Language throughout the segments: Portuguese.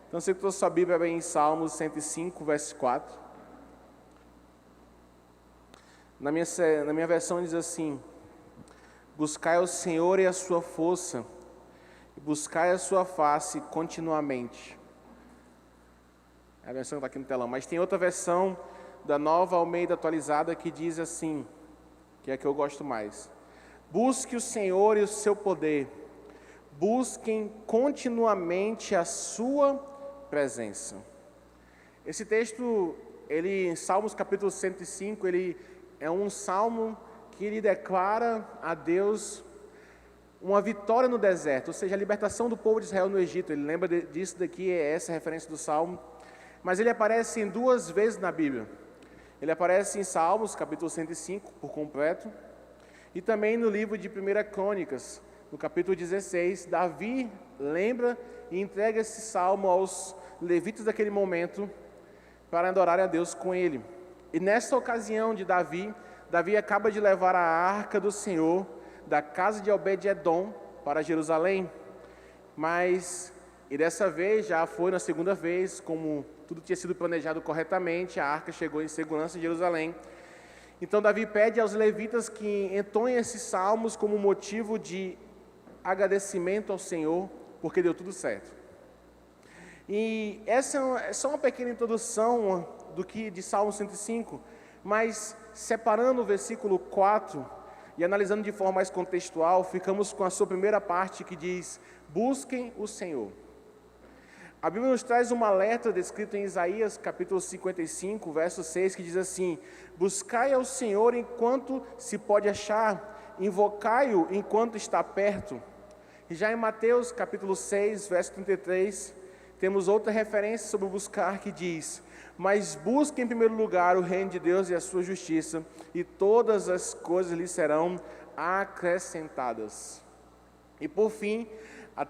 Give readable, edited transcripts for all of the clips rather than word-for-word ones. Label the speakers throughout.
Speaker 1: Então, você que trouxe sua Bíblia em Salmos 105, verso 4. Na minha versão diz assim: buscai o Senhor e a sua força, e buscai a sua face continuamente. É a versão que está aqui no telão. Mas tem outra versão da Nova Almeida Atualizada que diz assim, que é a que eu gosto mais: busque o Senhor e o seu poder, busquem continuamente a sua presença. Esse texto, em Salmos capítulo 105, ele é um salmo que ele declara a Deus uma vitória no deserto, ou seja, a libertação do povo de Israel no Egito. Ele lembra disso daqui, é essa a referência do salmo. Mas ele aparece em 2 vezes na Bíblia. Ele aparece em Salmos capítulo 105 por completo, e também no livro de 1 Crônicas, no capítulo 16, Davi lembra e entrega esse salmo aos levitas daquele momento para adorarem a Deus com ele. E nessa ocasião de Davi acaba de levar a arca do Senhor da casa de Obed-edom para Jerusalém. E dessa vez, já foi na segunda vez, como tudo tinha sido planejado corretamente, a arca chegou em segurança em Jerusalém. Então Davi pede aos levitas que entoem esses salmos como motivo de agradecimento ao Senhor, porque deu tudo certo. E essa é só uma pequena introdução de Salmo 105, mas separando o versículo 4 e analisando de forma mais contextual, ficamos com a sua primeira parte que diz: busquem o Senhor. A Bíblia nos traz um alerta descrito em Isaías capítulo 55, verso 6, que diz assim: buscai ao Senhor enquanto se pode achar, invocai-o enquanto está perto. E já em Mateus capítulo 6, verso 33, temos outra referência sobre o buscar que diz: mas busque em primeiro lugar o reino de Deus e a sua justiça, e todas as coisas lhe serão acrescentadas. E por fim, a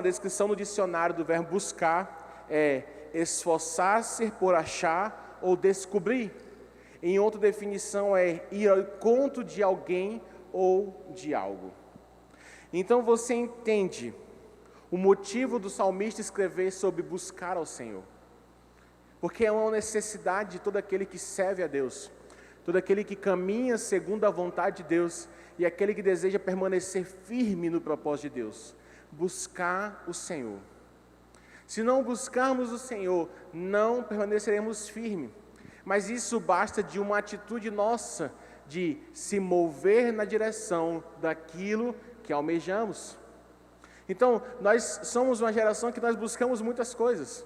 Speaker 1: descrição no dicionário do verbo buscar é esforçar-se por achar ou descobrir. Em outra definição é ir ao encontro de alguém ou de algo. Então você entende o motivo do salmista escrever sobre buscar ao Senhor. Porque é uma necessidade de todo aquele que serve a Deus, todo aquele que caminha segundo a vontade de Deus e aquele que deseja permanecer firme no propósito de Deus. Buscar o Senhor. Se não buscarmos o Senhor, não permaneceremos firmes. Mas isso basta de uma atitude nossa de se mover na direção daquilo que almejamos. Então, nós somos uma geração que nós buscamos muitas coisas.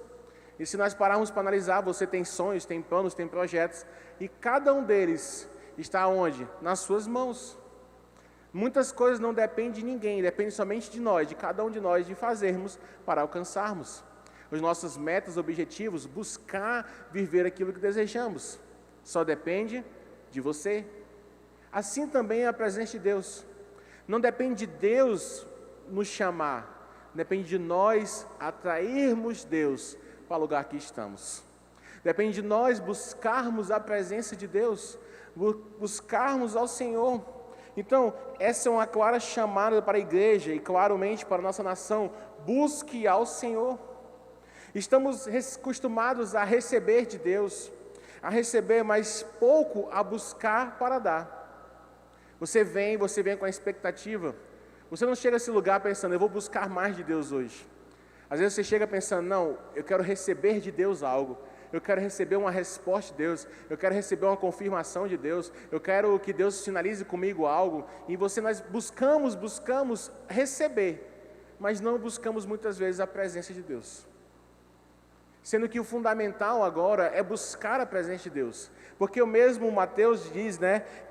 Speaker 1: E se nós pararmos para analisar, você tem sonhos, tem planos, tem projetos, e cada um deles está onde? Nas suas mãos. Muitas coisas não dependem de ninguém, depende somente de nós, de cada um de nós, de fazermos para alcançarmos os nossos metas, objetivos, buscar viver aquilo que desejamos. Só depende de você. Assim também é a presença de Deus. Não depende de Deus nos chamar, depende de nós atrairmos Deus para o lugar que estamos. Depende de nós buscarmos a presença de Deus, buscarmos ao Senhor. Então, essa é uma clara chamada para a igreja e claramente para a nossa nação: busque ao Senhor. Estamos acostumados a receber de Deus, a receber, mas pouco a buscar para dar. Você vem com a expectativa. Você não chega a esse lugar pensando: eu vou buscar mais de Deus hoje. Às vezes você chega pensando: não, eu quero receber de Deus algo. Eu quero receber uma resposta de Deus. Eu quero receber uma confirmação de Deus. Eu quero que Deus finalize comigo algo. E nós buscamos receber, mas não buscamos muitas vezes a presença de Deus. Sendo que o fundamental agora é buscar a presença de Deus. Porque o mesmo Mateus diz,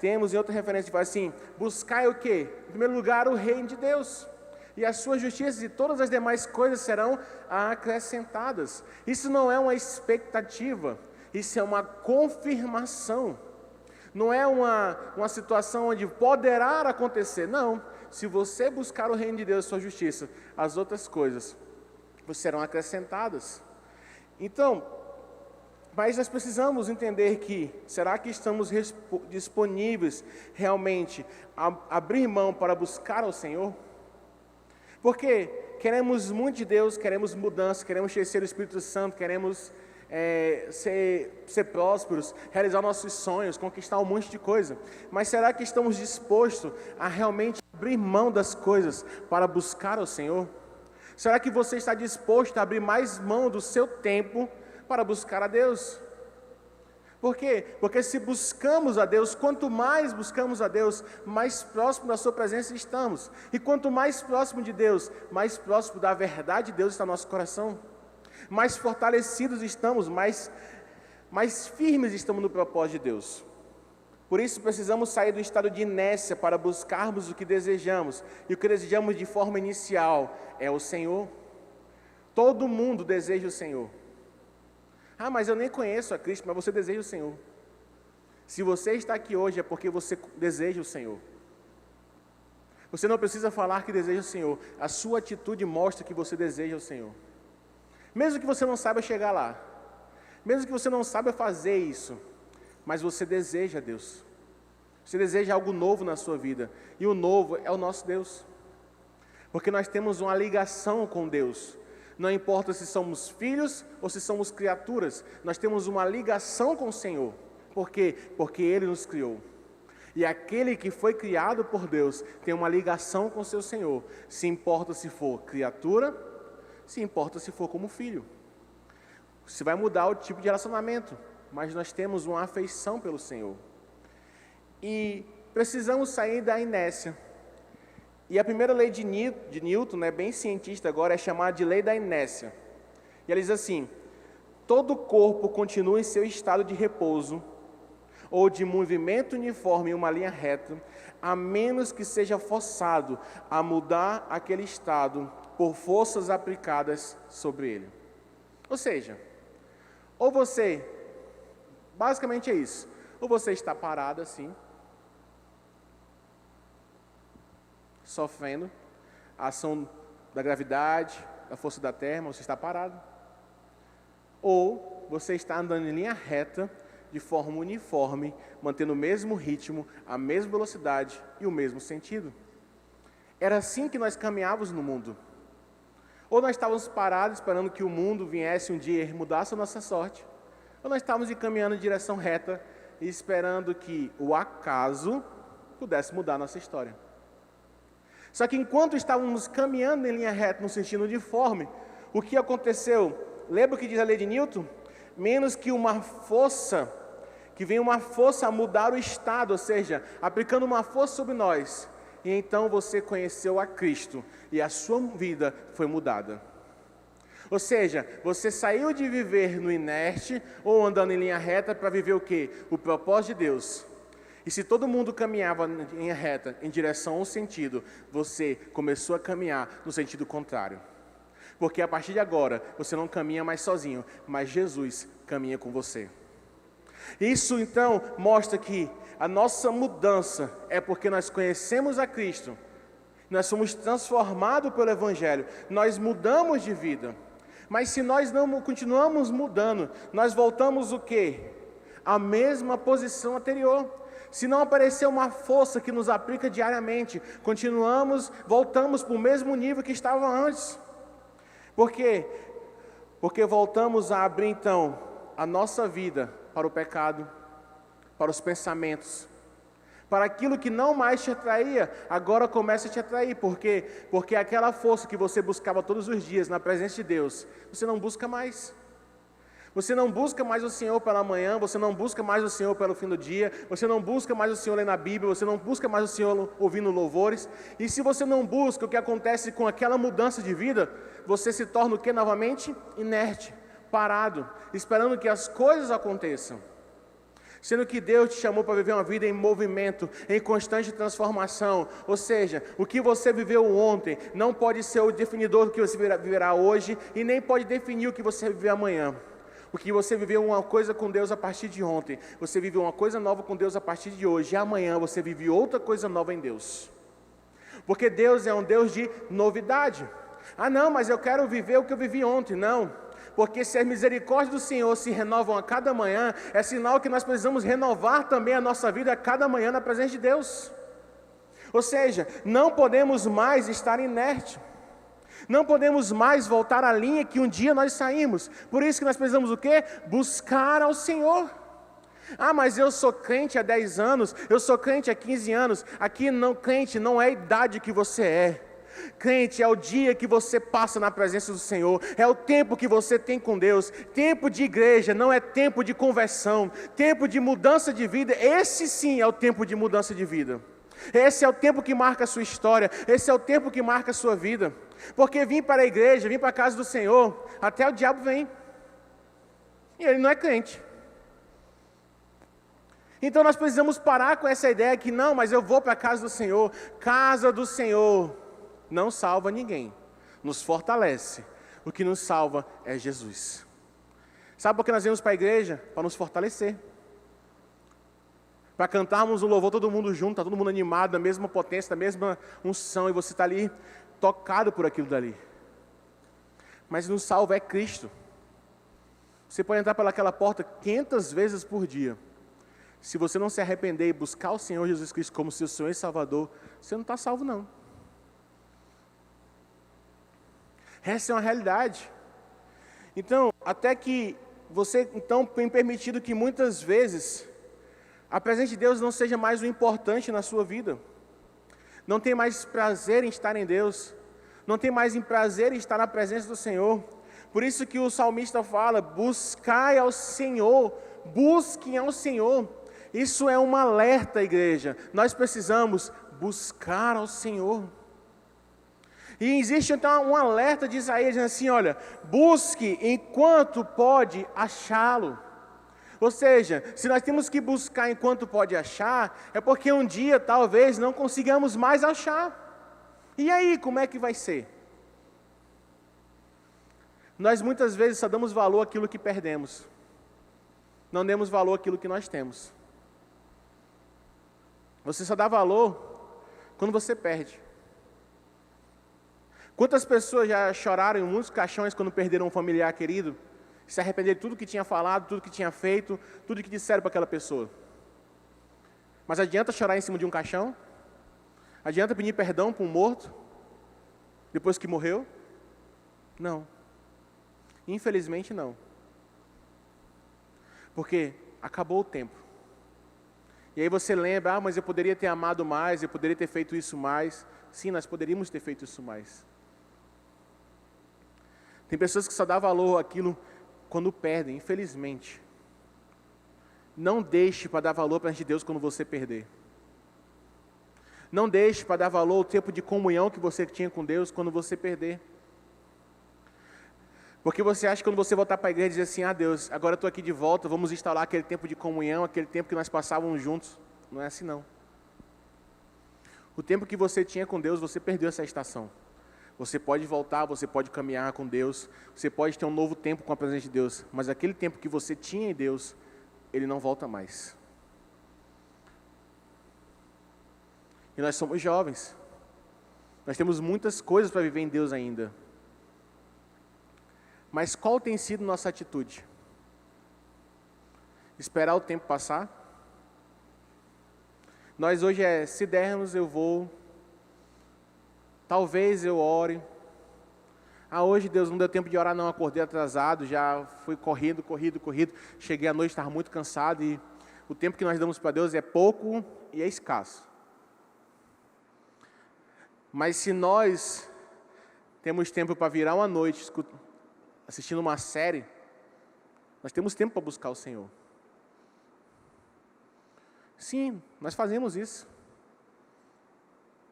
Speaker 1: temos em outra referência, que fala assim: buscai o quê? Em primeiro lugar, o reino de Deus. E a sua justiça e todas as demais coisas serão acrescentadas. Isso não é uma expectativa, isso é uma confirmação. Não é uma situação onde poderá acontecer. Não, se você buscar o reino de Deus e sua justiça, as outras coisas serão acrescentadas. Então, mas nós precisamos entender que, será que estamos disponíveis realmente a abrir mão para buscar ao Senhor? Porque queremos muito de Deus, queremos mudança, queremos conhecer o Espírito Santo, queremos ser prósperos, realizar nossos sonhos, conquistar um monte de coisa. Mas será que estamos dispostos a realmente abrir mão das coisas para buscar ao Senhor? Será que você está disposto a abrir mais mão do seu tempo para buscar a Deus? Por quê? Porque se buscamos a Deus, quanto mais buscamos a Deus, mais próximo da sua presença estamos. E quanto mais próximo de Deus, mais próximo da verdade de Deus está no nosso coração. Mais fortalecidos estamos, mais firmes estamos no propósito de Deus. Por isso precisamos sair do estado de inércia para buscarmos o que desejamos. E o que desejamos de forma inicial é o Senhor. Todo mundo deseja o Senhor. Ah, mas eu nem conheço a Cristo, mas você deseja o Senhor. Se você está aqui hoje é porque você deseja o Senhor. Você não precisa falar que deseja o Senhor. A sua atitude mostra que você deseja o Senhor. Mesmo que você não saiba chegar lá. Mesmo que você não saiba fazer isso. Mas você deseja Deus. Você deseja algo novo na sua vida. E o novo é o nosso Deus. Porque nós temos uma ligação com Deus. Não importa se somos filhos ou se somos criaturas, nós temos uma ligação com o Senhor. Por quê? Porque Ele nos criou. E aquele que foi criado por Deus tem uma ligação com o seu Senhor. Se importa se for criatura, se importa se for como filho. Você vai mudar o tipo de relacionamento, mas nós temos uma afeição pelo Senhor. E precisamos sair da inércia. E a primeira lei de Newton, bem cientista agora, é chamada de lei da inércia. E ela diz assim: todo corpo continua em seu estado de repouso ou de movimento uniforme em uma linha reta, a menos que seja forçado a mudar aquele estado por forças aplicadas sobre ele. Ou seja, ou você, basicamente é isso, ou você está parado assim, sofrendo a ação da gravidade, da força da terra, você está parado. Ou você está andando em linha reta, de forma uniforme, mantendo o mesmo ritmo, a mesma velocidade e o mesmo sentido. Era assim que nós caminhávamos no mundo. Ou nós estávamos parados esperando que o mundo viesse um dia e mudasse a nossa sorte, ou nós estávamos caminhando em direção reta e esperando que o acaso pudesse mudar a nossa história. Só que enquanto estávamos caminhando em linha reta, no sentido uniforme, o que aconteceu? Lembra o que diz a lei de Newton? Menos que uma força, que vem uma força a mudar o estado, ou seja, aplicando uma força sobre nós. E então você conheceu a Cristo e a sua vida foi mudada. Ou seja, você saiu de viver no inerte ou andando em linha reta para viver o quê? O propósito de Deus. E se todo mundo caminhava em linha reta, em direção a um sentido, você começou a caminhar no sentido contrário. Porque a partir de agora, você não caminha mais sozinho, mas Jesus caminha com você. Isso então mostra que a nossa mudança é porque nós conhecemos a Cristo, nós somos transformados pelo Evangelho, nós mudamos de vida. Mas se nós não continuamos mudando, nós voltamos o quê? A mesma posição anterior. Se não aparecer uma força que nos aplica diariamente, voltamos para o mesmo nível que estava antes. Por quê? Porque voltamos a abrir então a nossa vida para o pecado, para os pensamentos, para aquilo que não mais te atraía, agora começa a te atrair. Por quê? Porque aquela força que você buscava todos os dias na presença de Deus, você não busca mais. Você não busca mais o Senhor pela manhã, você não busca mais o Senhor pelo fim do dia, você não busca mais o Senhor lendo a Bíblia, você não busca mais o Senhor ouvindo louvores. E se você não busca, o que acontece com aquela mudança de vida? Você se torna o que novamente? Inerte, parado, esperando que as coisas aconteçam. Sendo que Deus te chamou para viver uma vida em movimento, em constante transformação. Ou seja, o que você viveu ontem não pode ser o definidor do que você viverá hoje e nem pode definir o que você vai viver amanhã. Porque você viveu uma coisa com Deus a partir de ontem, você viveu uma coisa nova com Deus a partir de hoje, e amanhã você vive outra coisa nova em Deus. Porque Deus é um Deus de novidade. Ah não, mas eu quero viver o que eu vivi ontem. Não, porque se as misericórdias do Senhor se renovam a cada manhã, é sinal que nós precisamos renovar também a nossa vida a cada manhã na presença de Deus. Ou seja, não podemos mais estar inerte. Não podemos mais voltar à linha que um dia nós saímos. Por isso que nós precisamos o quê? Buscar ao Senhor. Ah, mas eu sou crente há 10 anos, eu sou crente há 15 anos. Aqui não, crente não é a idade que você é. Crente é o dia que você passa na presença do Senhor, é o tempo que você tem com Deus. Tempo de igreja não é tempo de conversão, tempo de mudança de vida. Esse sim é o tempo de mudança de vida. Esse é o tempo que marca a sua história, esse é o tempo que marca a sua vida. Porque vir para a igreja, vir para a casa do Senhor, até o diabo vem. E ele não é crente. Então nós precisamos parar com essa ideia que não, mas eu vou para a casa do Senhor. Casa do Senhor não salva ninguém, nos fortalece. O que nos salva é Jesus. Sabe por que nós viemos para a igreja? Para nos fortalecer. Para cantarmos o louvor todo mundo junto, está todo mundo animado, da mesma potência, da mesma unção, e você está ali tocado por aquilo dali. Mas nos salva é Cristo. Você pode entrar pelaquela porta 500 vezes por dia. Se você não se arrepender e buscar o Senhor Jesus Cristo como seu Senhor e Salvador, você não está salvo não. Essa é uma realidade. Então, até que você então tem permitido que muitas vezes a presença de Deus não seja mais o importante na sua vida. Não tem mais prazer em estar em Deus. Não tem mais prazer em estar na presença do Senhor. Por isso que o salmista fala, buscai ao Senhor, busquem ao Senhor. Isso é um alerta, igreja. Nós precisamos buscar ao Senhor. E existe então um alerta de Isaías, dizendo assim, olha, busque enquanto pode achá-lo. Ou seja, se nós temos que buscar enquanto pode achar, é porque um dia talvez não consigamos mais achar. E aí, como é que vai ser? Nós muitas vezes só damos valor àquilo que perdemos. Não demos valor àquilo que nós temos. Você só dá valor quando você perde. Quantas pessoas já choraram em muitos caixões quando perderam um familiar querido? Se arrependeram de tudo que tinha falado, tudo que tinha feito, tudo que disseram para aquela pessoa. Mas adianta chorar em cima de um caixão? Adianta pedir perdão para um morto? Depois que morreu? Não. Infelizmente não. Porque acabou o tempo. E aí você lembra, mas eu poderia ter amado mais, eu poderia ter feito isso mais. Sim, nós poderíamos ter feito isso mais. Tem pessoas que só dão valor àquilo quando perdem, infelizmente. Não deixe para dar valor para de Deus quando você perder. Não deixe para dar valor ao tempo de comunhão que você tinha com Deus quando você perder. Porque você acha que quando você voltar para a igreja e dizer assim, Deus, agora eu estou aqui de volta, vamos instaurar aquele tempo de comunhão, aquele tempo que nós passávamos juntos. Não é assim não. O tempo que você tinha com Deus, você perdeu essa estação. Você pode voltar, você pode caminhar com Deus, você pode ter um novo tempo com a presença de Deus, mas aquele tempo que você tinha em Deus, ele não volta mais. E nós somos jovens. Nós temos muitas coisas para viver em Deus ainda. Mas qual tem sido nossa atitude? Esperar o tempo passar? Nós hoje se dermos eu vou, talvez eu ore. Hoje Deus não deu tempo de orar não, acordei atrasado, já fui corrido, cheguei à noite, estava muito cansado e o tempo que nós damos para Deus é pouco e é escasso. Mas se nós temos tempo para virar uma noite assistindo uma série, nós temos tempo para buscar o Senhor. Sim, nós fazemos isso.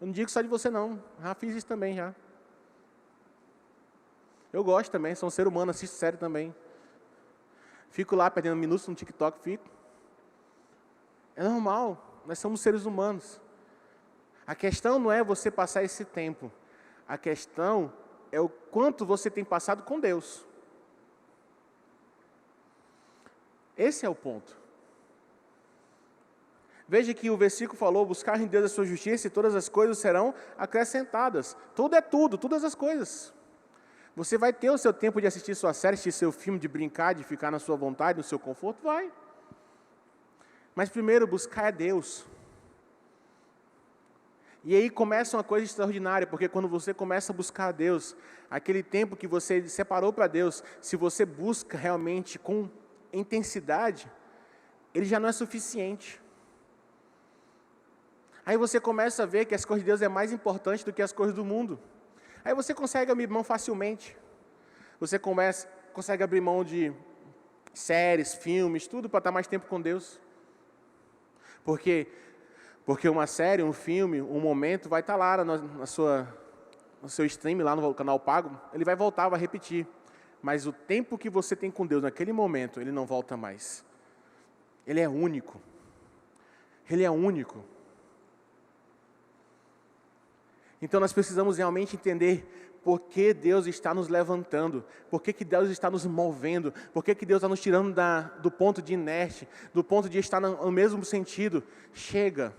Speaker 1: Eu não digo só de você não, já fiz isso também já. Eu gosto também, sou um ser humano, assisto série também. Fico lá perdendo minutos no TikTok, fico. É normal, nós somos seres humanos. A questão não é você passar esse tempo. A questão é o quanto você tem passado com Deus. Esse é o ponto. Veja que o versículo falou, buscar em Deus a sua justiça e todas as coisas serão acrescentadas. Tudo é tudo, todas as coisas. Você vai ter o seu tempo de assistir sua série, assistir seu filme, de brincar, de ficar na sua vontade, no seu conforto, vai. Mas primeiro, buscar é Deus. E aí começa uma coisa extraordinária, porque quando você começa a buscar a Deus, aquele tempo que você separou para Deus, se você busca realmente com intensidade, ele já não é suficiente. Aí você começa a ver que as coisas de Deus é mais importante do que as coisas do mundo. Aí você consegue abrir mão facilmente. Você consegue abrir mão de séries, filmes, tudo para estar mais tempo com Deus. Porque uma série, um filme, um momento vai estar lá no seu stream, lá no canal pago, ele vai voltar, vai repetir. Mas o tempo que você tem com Deus naquele momento, ele não volta mais. Ele é único. Ele é único. Então nós precisamos realmente entender por que Deus está nos levantando, por que Deus está nos movendo, por que Deus está nos tirando do ponto de inerte, do ponto de estar no mesmo sentido. Chega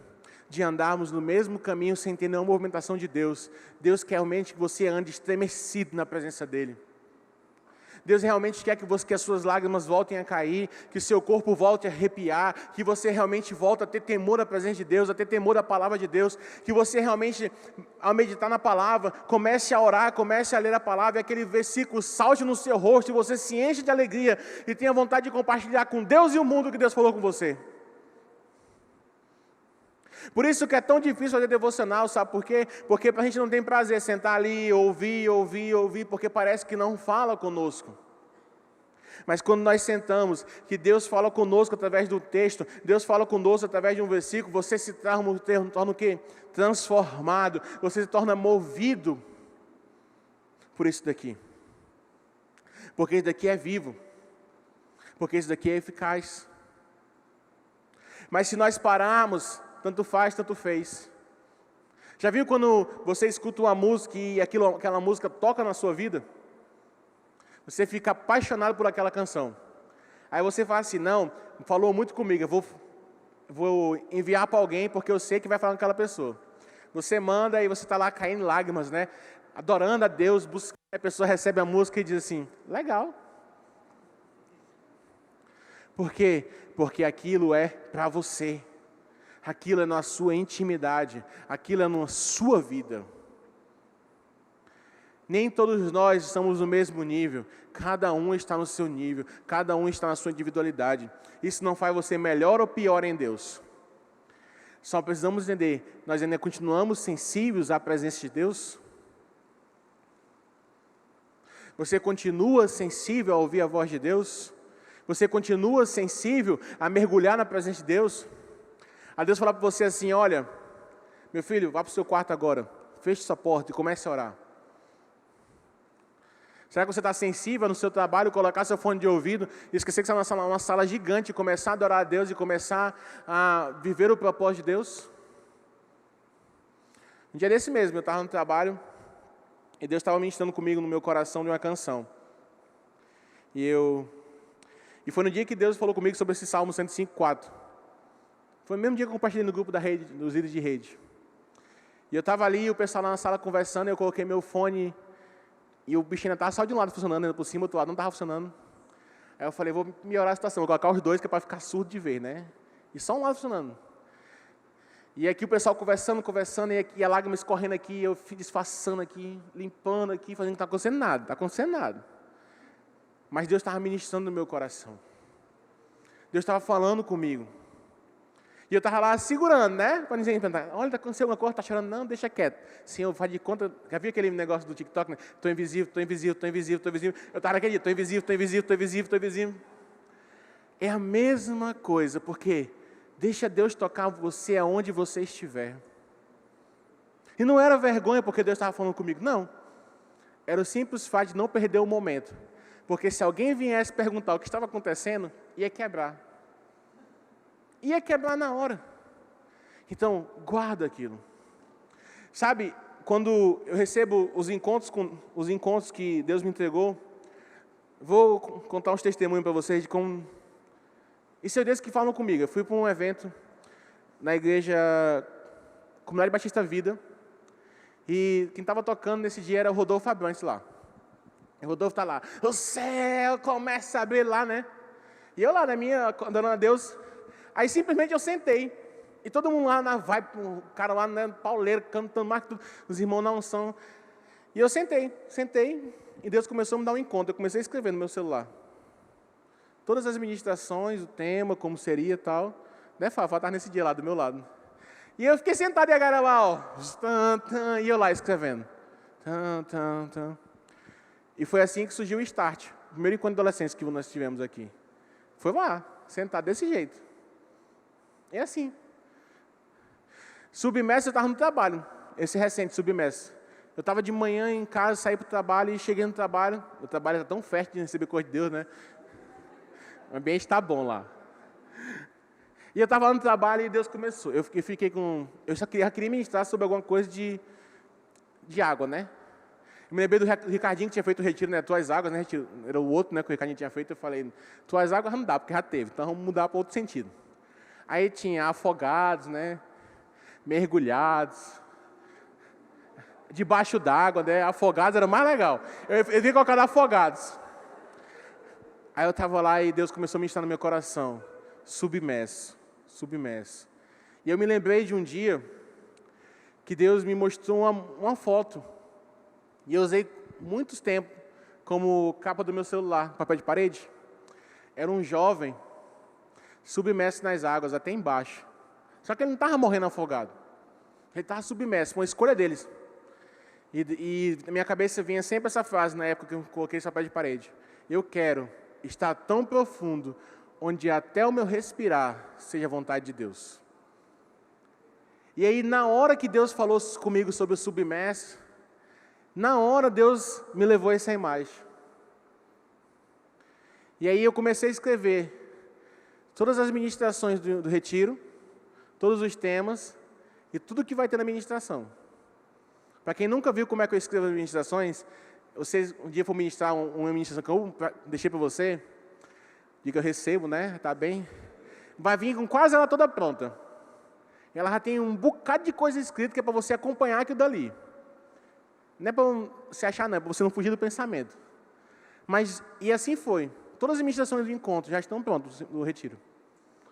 Speaker 1: de andarmos no mesmo caminho sem ter nenhuma movimentação de Deus. Deus quer realmente que você ande estremecido na presença dEle. Deus realmente quer que as suas lágrimas voltem a cair, que o seu corpo volte a arrepiar, que você realmente volte a ter temor à presença de Deus, a ter temor à palavra de Deus, que você realmente, ao meditar na palavra, comece a orar, comece a ler a palavra, e aquele versículo salte no seu rosto, e você se enche de alegria, e tenha vontade de compartilhar com Deus e o mundo que Deus falou com você. Por isso que é tão difícil fazer devocional, sabe por quê? Porque a gente não tem prazer sentar ali, ouvir, porque parece que não fala conosco. Mas quando nós sentamos, que Deus fala conosco através do texto, Deus fala conosco através de um versículo, você se torna o quê? Transformado, você se torna movido por isso daqui. Porque isso daqui é vivo, porque isso daqui é eficaz. Mas se nós pararmos, tanto faz, tanto fez. Já viu quando você escuta uma música e aquela música toca na sua vida? Você fica apaixonado por aquela canção. Aí você fala assim, não, falou muito comigo, eu vou enviar para alguém porque eu sei que vai falar com aquela pessoa. Você manda e você está lá caindo em lágrimas, né? Adorando a Deus, buscando, a pessoa recebe a música e diz assim, legal. Por quê? Porque aquilo é para você. Aquilo é na sua intimidade, aquilo é na sua vida. Nem todos nós estamos no mesmo nível, cada um está no seu nível, cada um está na sua individualidade. Isso não faz você melhor ou pior em Deus. Só precisamos entender, nós ainda continuamos sensíveis à presença de Deus? Você continua sensível a ouvir a voz de Deus? Você continua sensível a mergulhar na presença de Deus? A Deus falar para você assim, olha, meu filho, vá para o seu quarto agora, feche sua porta e comece a orar. Será que você está sensível no seu trabalho, colocar seu fone de ouvido, e esquecer que você está numa sala gigante, e começar a adorar a Deus e começar a viver o propósito de Deus? Um dia desse mesmo, eu estava no trabalho, e Deus estava ministrando comigo no meu coração de uma canção. E foi no dia que Deus falou comigo sobre esse Salmo 105:4. Foi no mesmo dia que eu compartilhei no grupo da rede, dos líderes de rede. E eu estava ali, o pessoal lá na sala conversando, eu coloquei meu fone, e o bichinho ainda estava só de um lado funcionando, ainda por cima, o outro lado não estava funcionando. Aí eu falei, vou melhorar a situação, vou colocar os dois, que é para ficar surdo de ver, né? E só um lado funcionando. E aqui o pessoal conversando, e a lágrima escorrendo aqui, eu fui disfarçando aqui, limpando aqui, fazendo que não está acontecendo nada. Mas Deus estava ministrando no meu coração. Deus estava falando comigo. E eu estava lá segurando, né? Para ninguém perguntar, olha, está acontecendo alguma coisa, está chorando? Não, deixa quieto. Senhor, faz de conta, já viu aquele negócio do TikTok, né? Estou invisível, estou invisível, estou invisível, estou invisível. Eu estava naquele dia, estou invisível, estou invisível, estou invisível, estou invisível. É a mesma coisa, porque deixa Deus tocar você aonde você estiver. E não era vergonha porque Deus estava falando comigo, não. Era o simples fato de não perder o momento. Porque se alguém viesse perguntar o que estava acontecendo, ia quebrar. Ia quebrar na hora. Então, guarda aquilo. Sabe, quando eu recebo os encontros que Deus me entregou, vou contar uns testemunhos para vocês de como... Isso é Deus que falam comigo. Eu fui para um evento na igreja Comunidade Batista Vida, e quem estava tocando nesse dia era o Rodolfo Abrantes lá. E o Rodolfo está lá. O céu começa a abrir lá, né? E eu lá na minha, adorando a Deus... Aí simplesmente eu sentei. E todo mundo lá na vibe, o cara lá, né, pauleiro, cantando mais tudo, os irmãos na unção. E eu sentei, e Deus começou a me dar um encontro. Eu comecei a escrever no meu celular. Todas as ministrações, o tema, como seria e tal. Né, Fafá estava nesse dia lá, do meu lado. E eu fiquei sentado e a galera lá, ó. E eu lá escrevendo. E foi assim que surgiu o Start. O primeiro encontro de adolescentes que nós tivemos aqui. Foi lá, sentado desse jeito. É assim. Submerso, eu estava no trabalho. Esse recente, submerso. Eu estava de manhã em casa, saí para o trabalho e cheguei no trabalho. O trabalho está tão fértil de receber coisa de Deus, né? O ambiente está bom lá. E eu estava lá no trabalho e Deus começou. Eu fiquei com... Eu já queria ministrar sobre alguma coisa de água, né? Eu me lembrei do Ricardinho que tinha feito o retiro, né? Tuas águas, né? Era o outro, né? Que o Ricardinho tinha feito. Eu falei, tuas águas não dá, porque já teve. Então vamos mudar para outro sentido. Aí tinha afogados, né? Mergulhados. Debaixo d'água, né? Afogados era mais legal. Eu vi colocar afogados. Aí eu estava lá e Deus começou a ministrar no meu coração. Submerso. E eu me lembrei de um dia que Deus me mostrou uma foto. E eu usei muitos tempos como capa do meu celular, papel de parede. Era um jovem submerso nas águas, até embaixo. Só que ele não estava morrendo afogado. Ele estava submerso, uma escolha deles. E na minha cabeça vinha sempre essa frase, na época que eu coloquei esse papel de parede. Eu quero estar tão profundo, onde até o meu respirar seja a vontade de Deus. E aí, na hora que Deus falou comigo sobre o submerso, na hora Deus me levou a essa imagem. E aí eu comecei a escrever todas as ministrações do retiro, todos os temas e tudo que vai ter na ministração. Para quem nunca viu como é que eu escrevo as ministrações, vocês um dia for ministrar uma ministração que eu deixei para você, diga eu recebo, né? Tá bem? Vai vir com quase ela toda pronta. Ela já tem um bocado de coisa escrita que é para você acompanhar aquilo dali. Não é para você achar, não, é para você não fugir do pensamento. Mas, e assim foi. Todas as ministrações do encontro já estão prontas no retiro.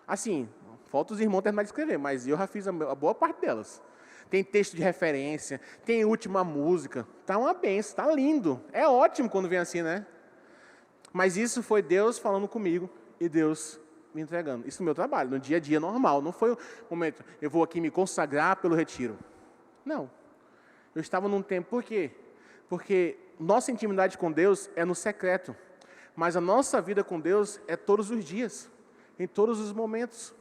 Speaker 1: Assim, falta os irmãos terminar de escrever, mas eu já fiz a boa parte delas. Tem texto de referência, tem última música. Tá uma benção, tá lindo. É ótimo quando vem assim, né? Mas isso foi Deus falando comigo e Deus me entregando. Isso é o meu trabalho, no dia a dia normal. Não foi o momento, eu vou aqui me consagrar pelo retiro. Não. Eu estava num tempo, por quê? Porque nossa intimidade com Deus é no secreto. Mas a nossa vida com Deus é todos os dias, em todos os momentos.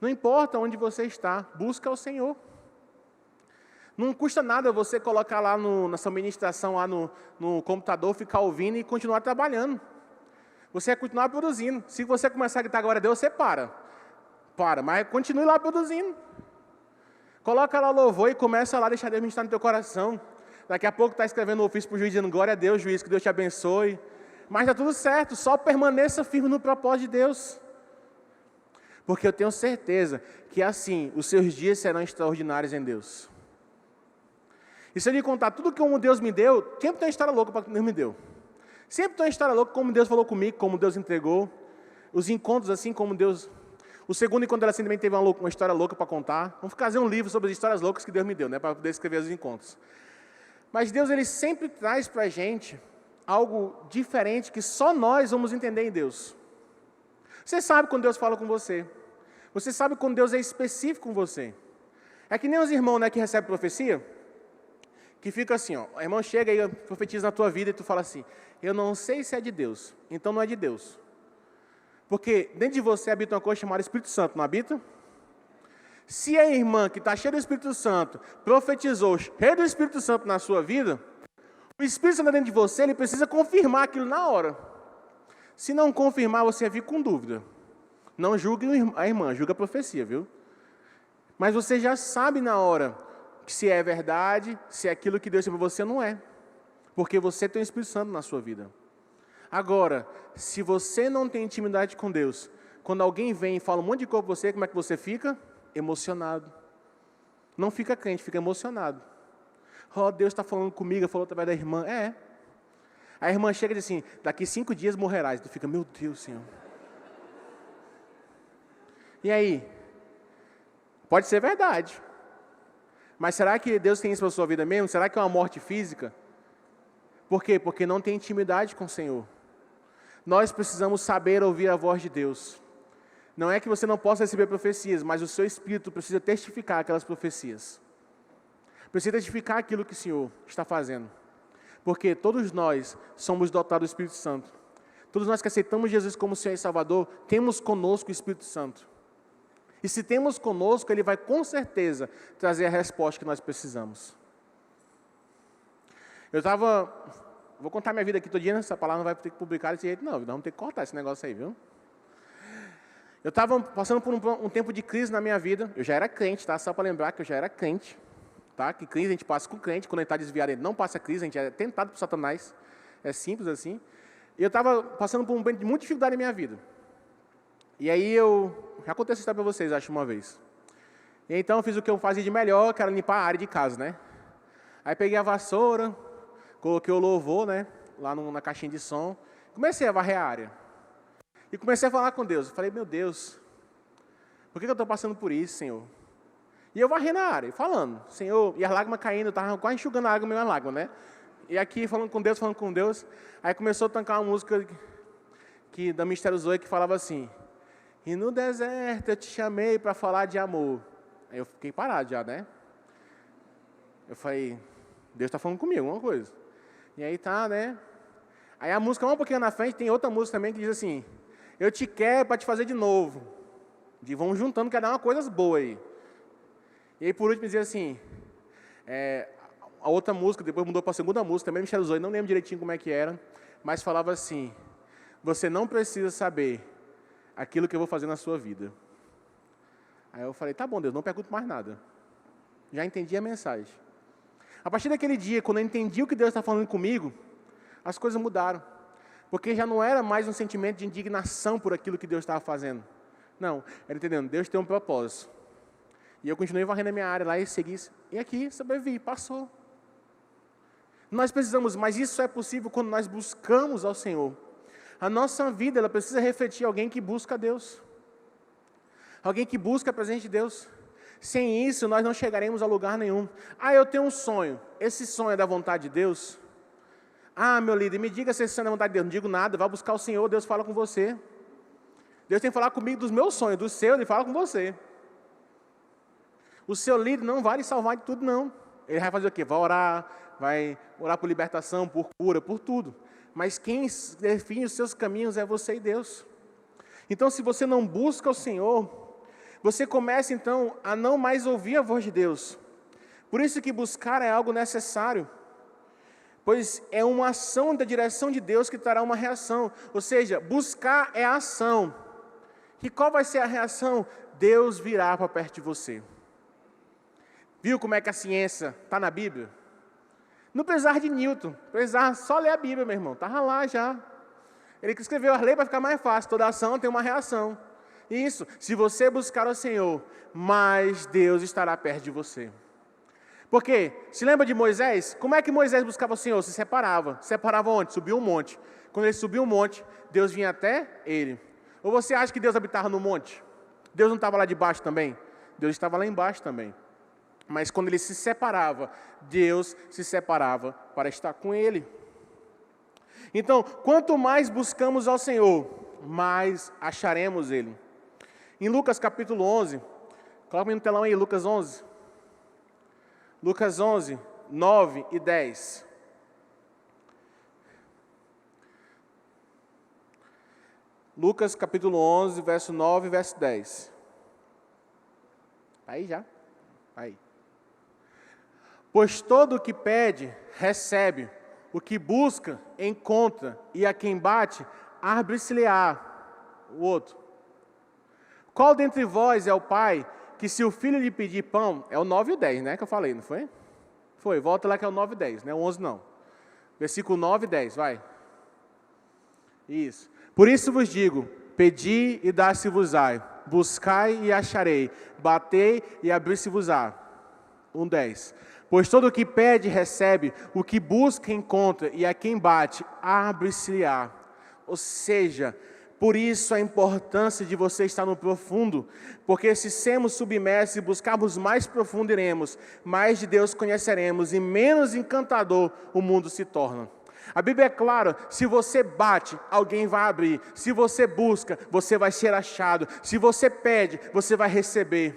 Speaker 1: Não importa onde você está, busca o Senhor. Não custa nada você colocar lá na sua ministração, lá no computador, ficar ouvindo e continuar trabalhando. Você vai continuar produzindo. Se você começar a gritar agora a Deus, você para, mas continue lá produzindo. Coloca lá louvor e começa lá a deixar Deus ministrar no teu coração. Daqui a pouco está escrevendo um ofício para o juiz, dizendo glória a Deus, juiz, que Deus te abençoe. Mas está tudo certo, só permaneça firme no propósito de Deus. Porque eu tenho certeza que assim, os seus dias serão extraordinários em Deus. E se eu lhe contar tudo que como Deus me deu, sempre tem uma história louca para que Deus me deu. Sempre tem uma história louca, como Deus falou comigo, como Deus entregou. Os encontros assim, como Deus... O segundo encontro assim também teve uma história louca para contar. Vamos fazer um livro sobre as histórias loucas que Deus me deu, né, para poder escrever os encontros. Mas Deus, Ele sempre traz para a gente algo diferente que só nós vamos entender em Deus. Você sabe quando Deus fala com você. Você sabe quando Deus é específico com você. É que nem os irmãos, né, que recebem profecia, que fica assim, ó, o irmão chega e profetiza na tua vida e tu fala assim, eu não sei se é de Deus, então não é de Deus. Porque dentro de você habita uma coisa chamada Espírito Santo, não habita? Se a irmã que está cheia do Espírito Santo profetizou, cheia do Espírito Santo na sua vida, o Espírito Santo dentro de você, ele precisa confirmar aquilo na hora. Se não confirmar, você vai vir com dúvida. Não julgue a irmã, julgue a profecia, viu? Mas você já sabe na hora se é verdade, se é aquilo que Deus tem para você, não é. Porque você tem o Espírito Santo na sua vida. Agora, se você não tem intimidade com Deus, quando alguém vem e fala um monte de coisa para você, como é que você fica? Emocionado. Não fica crente, fica emocionado. Oh, Deus está falando comigo, falou através da irmã. É. A irmã chega e diz assim, daqui 5 dias morrerás. Tu fica, meu Deus, Senhor. E aí? Pode ser verdade. Mas será que Deus tem isso para a sua vida mesmo? Será que é uma morte física? Por quê? Porque não tem intimidade com o Senhor. Nós precisamos saber ouvir a voz de Deus. Não é que você não possa receber profecias, mas o seu espírito precisa testificar aquelas profecias. Precisa testificar aquilo que o Senhor está fazendo. Porque todos nós somos dotados do Espírito Santo. Todos nós que aceitamos Jesus como Senhor e Salvador, temos conosco o Espírito Santo. E se temos conosco, Ele vai com certeza trazer a resposta que nós precisamos. Vou contar minha vida aqui todo dia, essa palavra não vai ter que publicar desse jeito não, nós vamos ter que cortar esse negócio aí, viu? Eu estava passando por um tempo de crise na minha vida, eu já era crente, tá? Só para lembrar que eu já era crente, tá? Que crise a gente passa com crente, quando a gente está desviado, a gente não passa crise, a gente é tentado por Satanás, é simples assim. E eu estava passando por um momento de muita dificuldade na minha vida. E aí já contei essa história para vocês, acho, uma vez. E então eu fiz o que eu fazia de melhor, que era limpar a área de casa, né? Aí peguei a vassoura, coloquei o louvor, né? Lá na caixinha de som, comecei a varrer a área. E comecei a falar com Deus. Eu falei, meu Deus, por que eu estou passando por isso, Senhor? E eu varrei na área, falando, Senhor, e as lágrimas caindo, eu estava quase enxugando a água na minha lágrima, né? E aqui, falando com Deus, aí começou a tocar uma música da Mistério Zoe, que falava assim, e no deserto eu te chamei para falar de amor. Aí eu fiquei parado já, né? Eu falei, Deus está falando comigo, alguma coisa. E aí tá, né? Aí a música, um pouquinho na frente, tem outra música também que diz assim, eu te quero para te fazer de novo. Vamos juntando, que dar uma coisa boa aí. E aí por último dizia assim, a outra música, depois mudou para a segunda música, também Michel Zoe, não lembro direitinho como é que era, mas falava assim, você não precisa saber aquilo que eu vou fazer na sua vida. Aí eu falei, tá bom Deus, não pergunto mais nada. Já entendi a mensagem. A partir daquele dia, quando eu entendi o que Deus está falando comigo, as coisas mudaram. Porque já não era mais um sentimento de indignação por aquilo que Deus estava fazendo. Não, era entendendo, Deus tem um propósito. E eu continuei varrendo a minha área lá e segui. E aqui, sobrevivi, passou. Nós precisamos, mas isso é possível quando nós buscamos ao Senhor. A nossa vida, ela precisa refletir alguém que busca a Deus. Alguém que busca a presença de Deus. Sem isso, nós não chegaremos a lugar nenhum. Ah, eu tenho um sonho. Esse sonho é da vontade de Deus? Ah, meu líder, me diga se esse sonho é da vontade de Deus. Não digo nada, vai buscar o Senhor, Deus fala com você. Deus tem que falar comigo dos meus sonhos, do seu, Ele fala com você. O seu líder não vai lhe salvar de tudo, não. Ele vai fazer o quê? Vai orar por libertação, por cura, por tudo. Mas quem define os seus caminhos é você e Deus. Então, se você não busca o Senhor, você começa, então, a não mais ouvir a voz de Deus. Por isso que buscar é algo necessário. Pois é uma ação da direção de Deus que trará uma reação. Ou seja, buscar é a ação. E qual vai ser a reação? Deus virá para perto de você. Viu como é que a ciência está na Bíblia? Não precisar de Newton, precisar só ler a Bíblia, meu irmão. Estava lá já. Ele escreveu as leis para ficar mais fácil. Toda ação tem uma reação. Isso, se você buscar o Senhor, mais Deus estará perto de você. Por quê? Se lembra de Moisés? Como é que Moisés buscava o Senhor? Se separava. Separava onde? Subiu um monte. Quando ele subiu um monte, Deus vinha até ele. Ou você acha que Deus habitava no monte? Deus não estava lá de baixo também? Deus estava lá embaixo também. Mas quando ele se separava, Deus se separava para estar com ele. Então, quanto mais buscamos ao Senhor, mais acharemos Ele. Em Lucas capítulo 11, coloca no telão aí, Lucas 11. Lucas 11, 9 e 10. Lucas capítulo 11, verso 9 e verso 10. Aí já? Aí. Pois todo o que pede, recebe. O que busca, encontra. E a quem bate, abre-se-lhe-á. O outro. Qual dentre vós é o pai, que se o filho lhe pedir pão, é o 9 e o 10, né, que eu falei, não foi? Foi, volta lá que é o 9 e 10, né, o 11 não. Versículo 9 e 10, vai. Isso. Por isso vos digo, pedi e dá-se-vos-á, buscai e acharei, batei e abrir-se-vos-á. 1:10. Pois todo o que pede, recebe, o que busca, encontra, e a quem bate, abre-se-lhe-á. Ou seja, Por isso a importância de você estar no profundo, porque se sermos submersos e buscarmos mais profundo iremos, mais de Deus conheceremos e menos encantador o mundo se torna. A Bíblia é clara, se você bate, alguém vai abrir. Se você busca, você vai ser achado. Se você pede, você vai receber.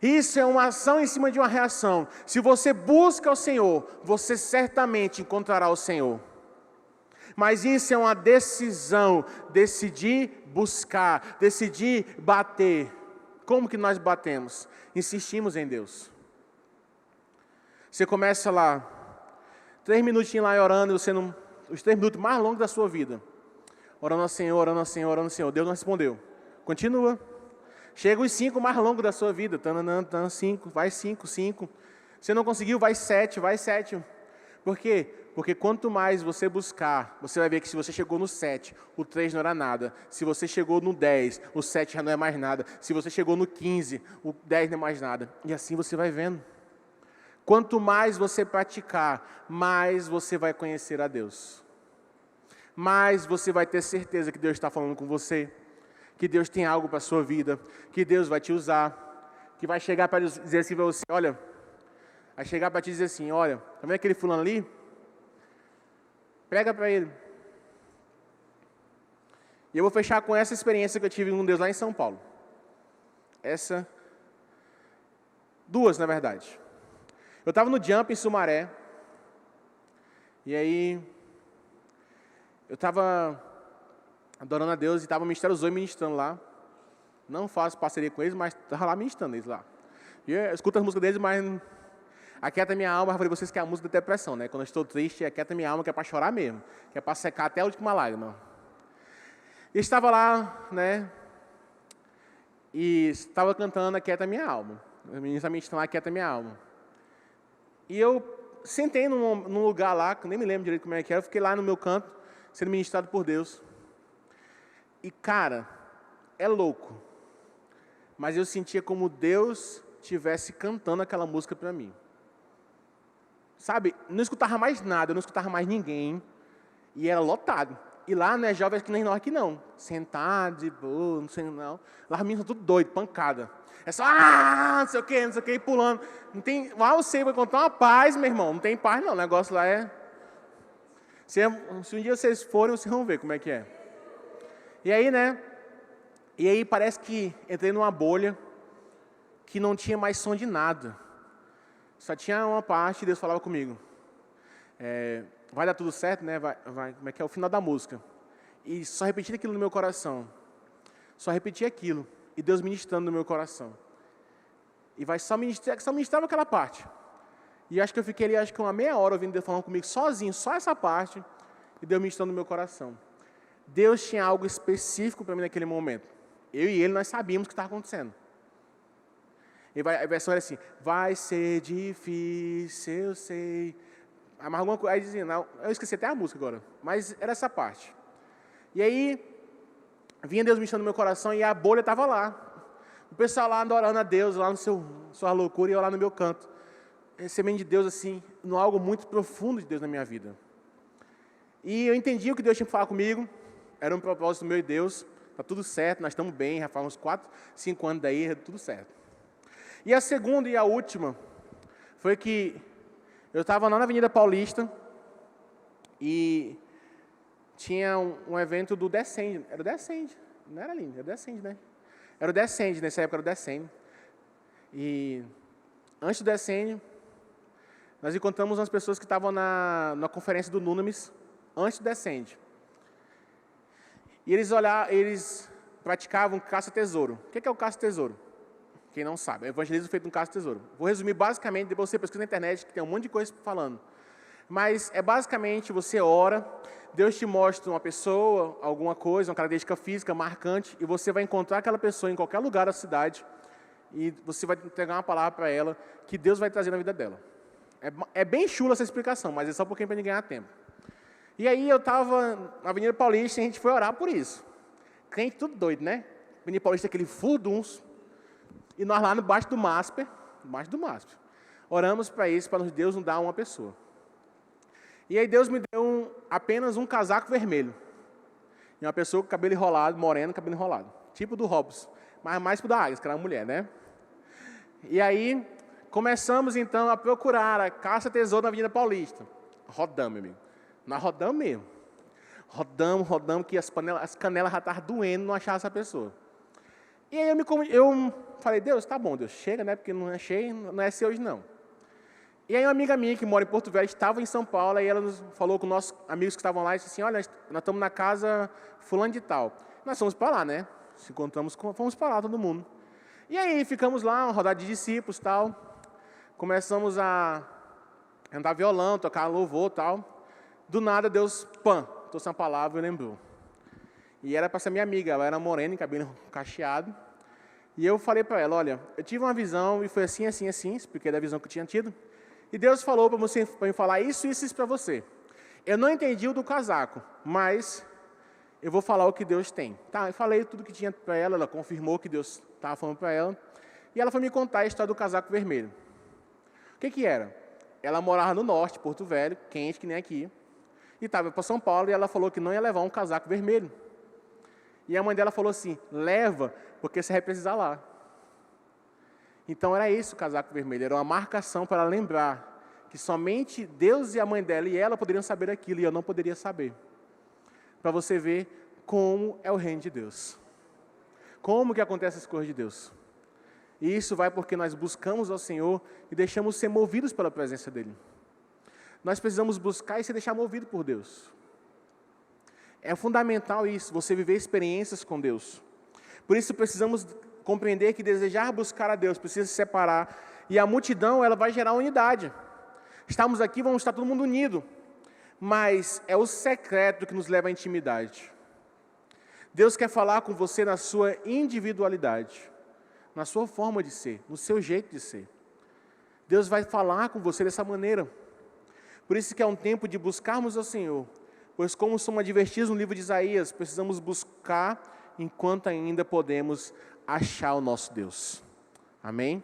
Speaker 1: Isso é uma ação em cima de uma reação. Se você busca o Senhor, você certamente encontrará o Senhor. Mas isso é uma decisão, decidir buscar, decidir bater. Como que nós batemos? Insistimos em Deus. Você começa lá, 3 minutinhos lá orando, você não, os 3 minutos mais longos da sua vida. Orando ao Senhor, orando ao Senhor, orando ao Senhor. Deus não respondeu. Continua. Chega os 5 mais longos da sua vida. 5, vai 5. Você não conseguiu, vai 7, vai 7. Por quê? Porque quanto mais você buscar, você vai ver que se você chegou no 7, o 3 não era nada. Se você chegou no 10, o 7 já não é mais nada. Se você chegou no 15, o 10 não é mais nada. E assim você vai vendo. Quanto mais você praticar, mais você vai conhecer a Deus. Mais você vai ter certeza que Deus está falando com você. Que Deus tem algo para a sua vida. Que Deus vai te usar. Que vai chegar para dizer assim para você, olha... Vai chegar para te dizer assim, olha, tá vendo aquele fulano ali? Prega para ele. E eu vou fechar com essa experiência que eu tive com Deus lá em São Paulo. Duas, na verdade. Eu estava no Jump em Sumaré. E aí, eu estava adorando a Deus e estava Ministério Zoe ministrando lá. Não faço parceria com eles, mas estava lá ministrando eles lá. E eu escuto as músicas deles, mas... Aquieta minha alma, eu falei vocês que é a música da depressão, né? Quando eu estou triste, aquieta minha alma, que é para chorar mesmo. Que é para secar até a última lágrima. E estava lá, né? E estava cantando Aquieta minha alma. Os meninos estavam ministrando Aquieta minha alma. E eu sentei num lugar lá, que eu nem me lembro direito como é que era. Eu fiquei lá no meu canto, sendo ministrado por Deus. E cara, é louco. Mas eu sentia como Deus estivesse cantando aquela música para mim. Sabe, não escutava mais nada, eu não escutava mais ninguém. E era lotado. E lá não é jovem que nem nós aqui não. Sentado, de boa, não sei não. Lá os meninos são tudo doido, pancada. É só, não sei o que, e pulando. Não tem, lá você vai contar uma paz, meu irmão. Não tem paz não, o negócio lá é... Se um dia vocês forem, vocês vão ver como é que é. E aí, né? E aí parece que entrei numa bolha que não tinha mais som de nada. Só tinha uma parte, Deus falava comigo. Vai dar tudo certo, né? Vai, como é que é o final da música? E só repetia aquilo no meu coração. Só repetia aquilo. E Deus ministrando no meu coração. E vai só ministrava aquela parte. E acho que eu fiquei ali, uma meia hora ouvindo Deus falando comigo sozinho, só essa parte. E Deus ministrando no meu coração. Deus tinha algo específico para mim naquele momento. Eu e ele, nós sabíamos o que estava acontecendo. E a versão era assim, vai ser difícil, eu sei. Mas alguma coisa, aí dizia, não, eu esqueci até a música agora, mas era essa parte. E aí, vinha Deus mexendo no meu coração e a bolha estava lá. O pessoal lá adorando a Deus, lá no sua loucura, e eu lá no meu canto. Recebendo de Deus, assim, algo muito profundo de Deus na minha vida. E eu entendi o que Deus tinha que falar comigo, era um propósito meu e Deus, está tudo certo, nós estamos bem, já faz uns 4, 5 anos daí, tudo certo. E a segunda e a última foi que eu estava lá na Avenida Paulista e tinha um evento do Descende. Era o Descende, não era lindo, era o Descende, né? Era o Descende, nessa época era o Descende. E antes do Descende, nós encontramos umas pessoas que estavam na conferência do Nunamis, antes do Descende. E eles praticavam caça-tesouro. O que é o caça-tesouro? Quem não sabe, é evangelismo feito no caça-tesouro. Vou resumir basicamente, depois você pesquisa na internet, que tem um monte de coisa falando. Mas é basicamente, você ora, Deus te mostra uma pessoa, alguma coisa, uma característica física marcante, e você vai encontrar aquela pessoa em qualquer lugar da cidade, e você vai entregar uma palavra para ela, que Deus vai trazer na vida dela. É bem chula essa explicação, mas é só um pouquinho para ninguém ganhar tempo. E aí eu estava na Avenida Paulista e a gente foi orar por isso. Crente tudo doido, né? Avenida Paulista, aquele furdunço. E nós lá debaixo do MASPER, oramos para isso, para Deus nos dar uma pessoa. E aí Deus me deu apenas um casaco vermelho. E uma pessoa com cabelo enrolado, moreno, cabelo enrolado. Tipo do Hobbes, mas mais pro da Agnes, que era uma mulher, né? E aí, começamos então a procurar a caça-tesouro na Avenida Paulista. Rodamos, meu amigo. Nós rodamos mesmo. Rodamos, que as canelas já estavam doendo, não achava essa pessoa. E aí eu falei, Deus, tá bom, Deus, chega, né? Porque não achei, não é ser hoje não. E aí uma amiga minha que mora em Porto Velho estava em São Paulo, e ela nos falou com nossos amigos que estavam lá, e disse assim, olha, nós estamos na casa fulano de tal. Nós fomos para lá, né? Se encontramos, fomos para lá todo mundo. E aí ficamos lá, uma rodada de discípulos e tal. Começamos a cantar violão, tocar louvor e tal. Do nada Deus, trouxe uma palavra e lembrou. E era para ser minha amiga, ela era morena, cabelo cacheado. E eu falei para ela, olha, eu tive uma visão e foi assim, assim, assim, expliquei da visão que eu tinha tido. E Deus falou para me falar isso para você. Eu não entendi o do casaco, mas eu vou falar o que Deus tem. Tá, eu falei tudo que tinha para ela confirmou que Deus estava falando para ela. E ela foi me contar a história do casaco vermelho. O que era? Ela morava no norte, Porto Velho, quente que nem aqui. E estava para São Paulo e ela falou que não ia levar um casaco vermelho. E a mãe dela falou assim, leva, porque você vai precisar lá. Então era isso o casaco vermelho, era uma marcação para ela lembrar que somente Deus e a mãe dela e ela poderiam saber aquilo e eu não poderia saber. Para você ver como é o reino de Deus. Como que acontece as coisas de Deus. E isso vai porque nós buscamos ao Senhor e deixamos ser movidos pela presença dEle. Nós precisamos buscar e se deixar movido por Deus. É fundamental isso, você viver experiências com Deus. Por isso precisamos compreender que desejar buscar a Deus precisa se separar. E a multidão, ela vai gerar unidade. Estamos aqui, vamos estar todo mundo unido. Mas é o secreto que nos leva à intimidade. Deus quer falar com você na sua individualidade, na sua forma de ser, no seu jeito de ser. Deus vai falar com você dessa maneira. Por isso que é um tempo de buscarmos ao Senhor. Pois como somos advertidos no livro de Isaías, precisamos buscar enquanto ainda podemos achar o nosso Deus. Amém?